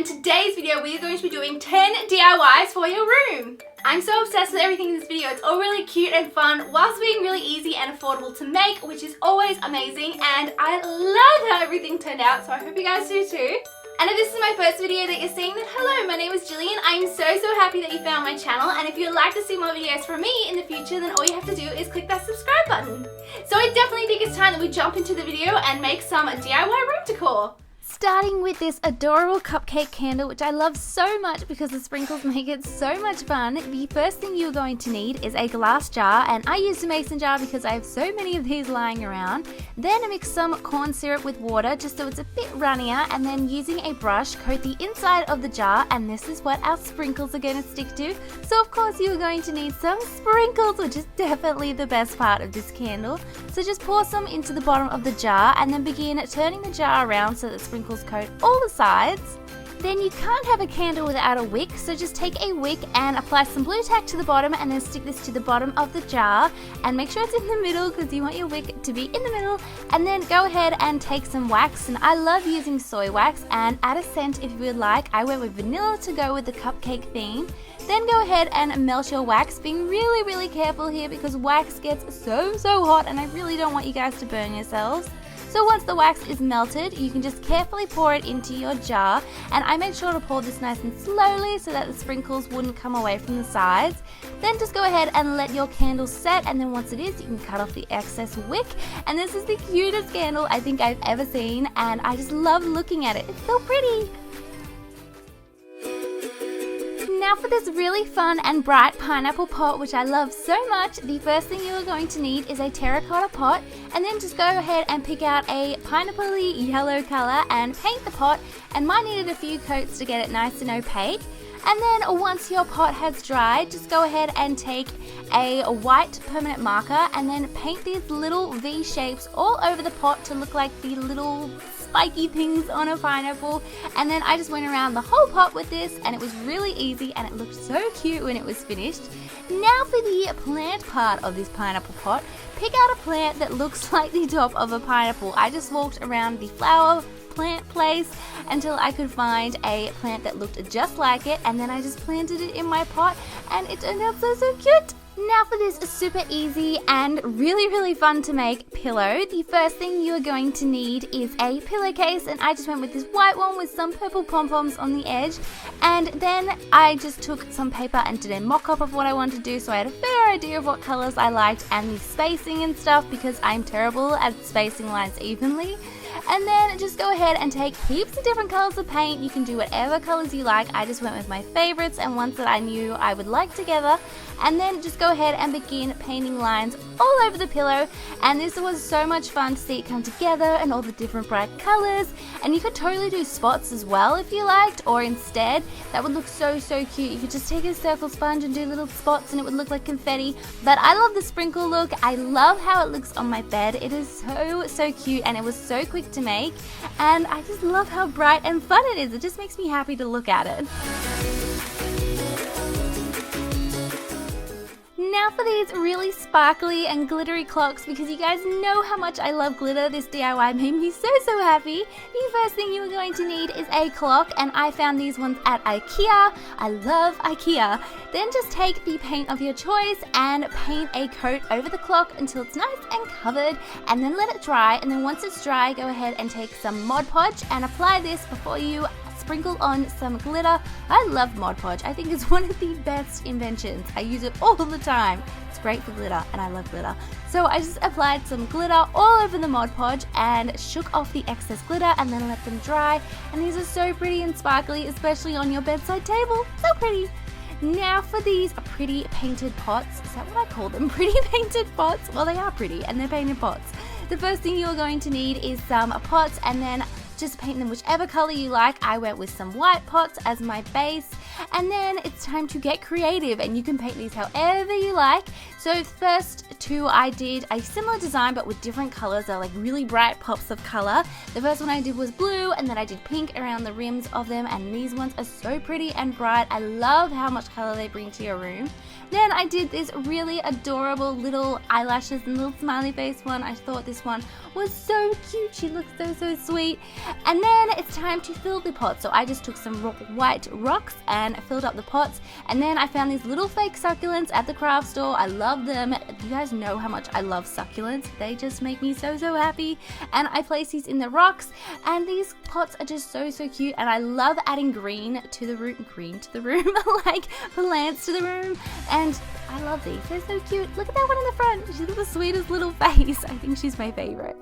and today's video we are going to be doing 10 DIYs for your room. I'm so obsessed with everything in this video. It's all really cute and fun whilst being really easy and affordable to make, which is always amazing, and I love how everything turned out, so I hope you guys do too. And if this is my first video that you're seeing, then hello, my name is Gillian. I'm so happy that you found my channel, and if you'd like to see more videos from me in the future, then all you have to do is click that subscribe button. So I definitely think it's time that we jump into the video and make some DIY room decor. Starting with this adorable cupcake candle, which I love so much because the sprinkles make it so much fun. The first thing you're going to need is a glass jar, and I used a mason jar because I have so many of these lying around. Then mix some corn syrup with water just so it's a bit runnier, and then using a brush coat the inside of the jar, and this is what our sprinkles are going to stick to. So of course you're going to need some sprinkles, which is definitely the best part of this candle. So just pour some into the bottom of the jar and then begin turning the jar around so that sprinkles coat all the sides. Then you can't have a candle without a wick, so just take a wick and apply some blue tack to the bottom and then stick this to the bottom of the jar, and make sure it's in the middle because you want your wick to be in the middle. And then go ahead and take some wax, and I love using soy wax, and add a scent if you would like. I went with vanilla to go with the cupcake theme. Then go ahead and melt your wax, being really careful here because wax gets so hot and I really don't want you guys to burn yourselves. So once the wax is melted, you can just carefully pour it into your jar, and I made sure to pour this nice and slowly so that the sprinkles wouldn't come away from the sides. Then just go ahead and let your candle set, and then once it is, you can cut off the excess wick. And this is the cutest candle I think I've ever seen, and I just love looking at it. It's so pretty. Now for this really fun and bright pineapple pot, which I love so much, the first thing you are going to need is a terracotta pot, and then just go ahead and pick out a pineapple-y yellow color and paint the pot, and mine needed a few coats to get it nice and opaque. And then once your pot has dried, just go ahead and take a white permanent marker and then paint these little V shapes all over the pot to look like the little spiky things on a pineapple. And then I just went around the whole pot with this, and it was really easy and it looked so cute when it was finished. Now for the plant part of this pineapple pot, pick out a plant that looks like the top of a pineapple. I just walked around the flower plant place until I could find a plant that looked just like it, and then I just planted it in my pot and it turned out so cute. Now for this super easy and really fun to make pillow, the first thing you are going to need is a pillowcase, and I just went with this white one with some purple pom-poms on the edge. And then I just took some paper and did a mock-up of what I wanted to do, so I had a fair idea of what colors I liked and the spacing and stuff because I'm terrible at spacing lines evenly. And then just go ahead and take heaps of different colors of paint. You can do whatever colors you like. I just went with my favorites and ones that I knew I would like together. And then just go ahead and begin painting lines all over the pillow. And this was so much fun to see it come together and all the different bright colors. And you could totally do spots as well if you liked, or instead, that would look so cute. You could just take a circle sponge and do little spots and it would look like confetti. But I love the sprinkle look. I love how it looks on my bed. It is so cute, and it was so quick to make, and I just love how bright and fun it is. It just makes me happy to look at it. Now for these really sparkly and glittery clocks, because you guys know how much I love glitter. This DIY made me so happy. The first thing you are going to need is a clock, and I found these ones at IKEA. I love IKEA. Then just take the paint of your choice and paint a coat over the clock until it's nice and covered, and then let it dry. And then once it's dry, go ahead and take some Mod Podge and apply this before you sprinkle on some glitter. I love Mod Podge. I think it's one of the best inventions. I use it all the time. It's great for glitter, and I love glitter. So I just applied some glitter all over the Mod Podge and shook off the excess glitter and then let them dry. And these are so pretty and sparkly, especially on your bedside table. So pretty. Now for these pretty painted pots. Is that what I call them? Pretty painted pots? Well, they are pretty and they're painted pots. The first thing you're going to need is some pots, and then just paint them whichever color you like. I went with some white pots as my base, and then it's time to get creative, and you can paint these however you like. So first two, I did a similar design but with different colors. They're like really bright pops of color. The first one I did was blue, and then I did pink around the rims of them, and these ones are so pretty and bright. I love how much color they bring to your room. Then I did this really adorable little eyelashes and little smiley face one. I thought this one was so cute. She looks so sweet. And then it's time to fill the pot. So I just took some white rocks and filled up the pots. And then I found these little fake succulents at the craft store. I love them. You guys know how much I love succulents. They just make me so happy. And I place these in the rocks, and these pots are just so cute. And I love adding green to the room, like plants to the room. And I love these. They're so cute. Look at that one in the front. She's got the sweetest little face. I think she's my favorite.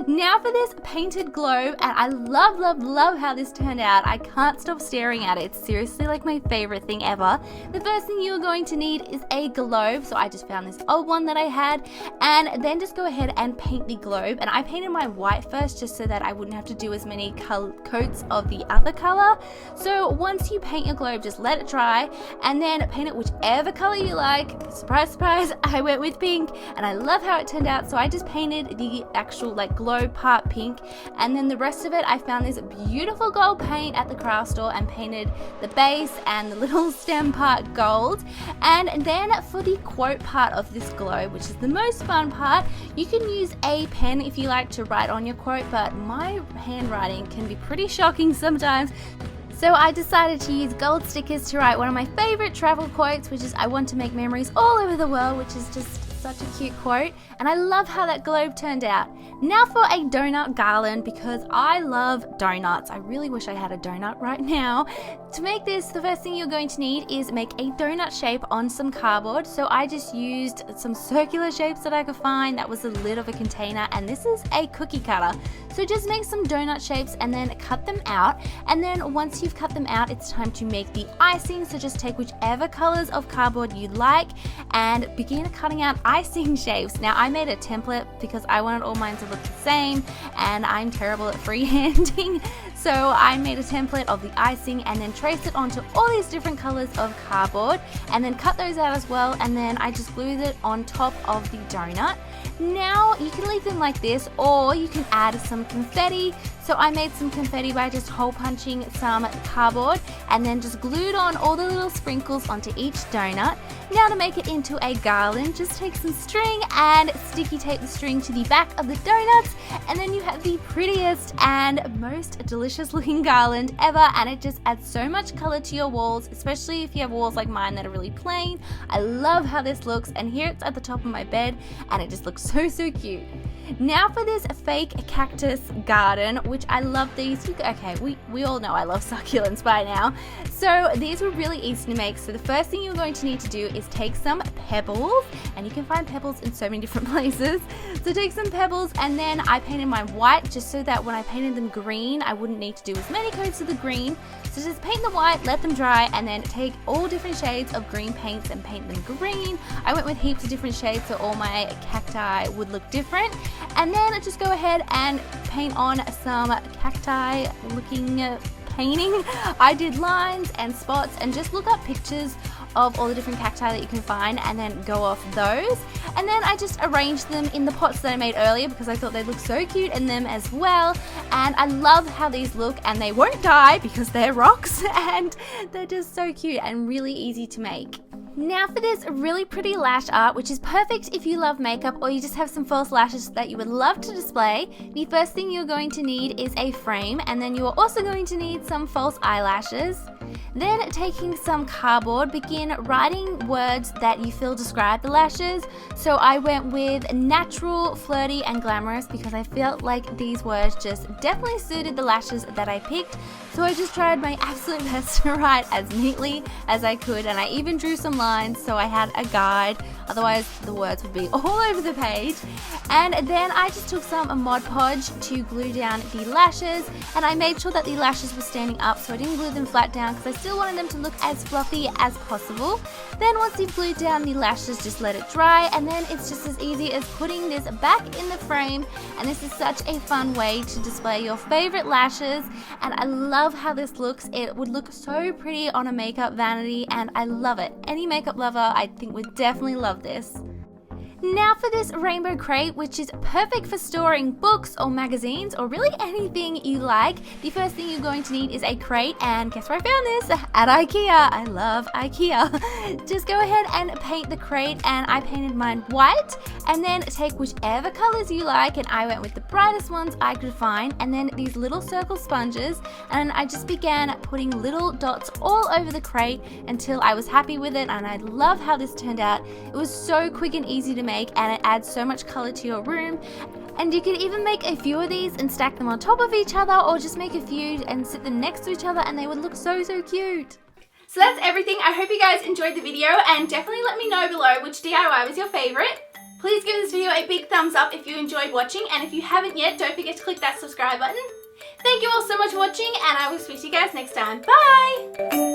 Now for this painted globe, and I love how this turned out. I can't stop staring at it. It's seriously like my favorite thing ever. The first thing you're going to need is a globe. So I just found this old one that I had, and then just go ahead and paint the globe. And I painted my white first just so that I wouldn't have to do as many coats of the other color. So once you paint your globe, just let it dry and then paint it whichever color you like. Surprise, I went with pink, and I love how it turned out. So I just painted the actual like globe part pink, and then the rest of it I found this beautiful gold paint at the craft store and painted the base and the little stem part gold. And then for the quote part of this globe, which is the most fun part, you can use a pen if you like to write on your quote, but my handwriting can be pretty shocking sometimes. So I decided to use gold stickers to write one of my favorite travel quotes, which is "I want to make memories all over the world," which is just such a cute quote, and I love how that globe turned out. Now for a donut garland, because I love donuts. I really wish I had a donut right now. To make this, the first thing you're going to need is make a donut shape on some cardboard. So I just used some circular shapes that I could find. That was the lid of a container, and this is a cookie cutter. So just make some donut shapes and then cut them out. And then once you've cut them out, it's time to make the icing. So just take whichever colors of cardboard you like and begin cutting out icing shapes. Now I made a template because I wanted all mine to look the same, and I'm terrible at freehanding. So I made a template of the icing and then traced it onto all these different colors of cardboard, and then cut those out as well, and then I just glued it on top of the donut. Now you can leave them like this, or you can add some confetti. So I made some confetti by just hole punching some cardboard and then just glued on all the little sprinkles onto each donut. Now to make it into a garland, just take some string and sticky tape the string to the back of the donuts, and then you have the prettiest and most delicious looking garland ever, and it just adds so much color to your walls, especially if you have walls like mine that are really plain. I love how this looks, and here it's at the top of my bed, and it just looks so cute. Now for this fake cactus garden, which I love these. Okay, we all know I love succulents by now. So these were really easy to make. So the first thing you're going to need to do is take some pebbles, and you can find pebbles in so many different places. So take some pebbles, and then I painted mine white just so that when I painted them green, I wouldn't need to do as many coats of the green. So just paint the white, let them dry, and then take all different shades of green paints and paint them green. I went with heaps of different shades so all my cacti would look different. And then just go ahead and paint on some cacti looking painting. I did lines and spots, and just look up pictures of all the different cacti that you can find and then go off those. And then I just arranged them in the pots that I made earlier because I thought they'd look so cute in them as well. And I love how these look, and they won't die because they're rocks and they're just so cute and really easy to make. Now for this really pretty lash art, which is perfect if you love makeup or you just have some false lashes that you would love to display. The first thing you're going to need is a frame, and then you're also going to need some false eyelashes. Then taking some cardboard, begin writing words that you feel describe the lashes. So I went with natural, flirty, and glamorous because I felt like these words just definitely suited the lashes that I picked. So I just tried my absolute best to write as neatly as I could, and I even drew some lines so I had a guide, otherwise the words would be all over the page. And then I just took some Mod Podge to glue down the lashes, and I made sure that the lashes were standing up so I didn't glue them flat down because I still wanted them to look as fluffy as possible. Then once you've glued down the lashes, just let it dry, and then it's just as easy as putting this back in the frame. And this is such a fun way to display your favorite lashes, and I love how this looks. It would look so pretty on a makeup vanity, and I love it. Any makeup lover I think would definitely love this. Now for this rainbow crate, which is perfect for storing books or magazines or really anything you like. The first thing you're going to need is a crate, and guess where I found this? At IKEA. I love IKEA. Just go ahead and paint the crate, and I painted mine white, and then take whichever colors you like, and I went with the brightest ones I could find, and then these little circle sponges, and I just began putting little dots all over the crate until I was happy with it, and I love how this turned out. It was so quick and easy to make, and it adds so much color to your room. And you could even make a few of these and stack them on top of each other, or just make a few and sit them next to each other, and they would look so cute. So that's everything. I hope you guys enjoyed the video, and definitely let me know below which DIY was your favorite. Please give this video a big thumbs up if you enjoyed watching, and if you haven't yet, don't forget to click that subscribe button. Thank you all so much for watching, and I will speak to you guys next time. Bye!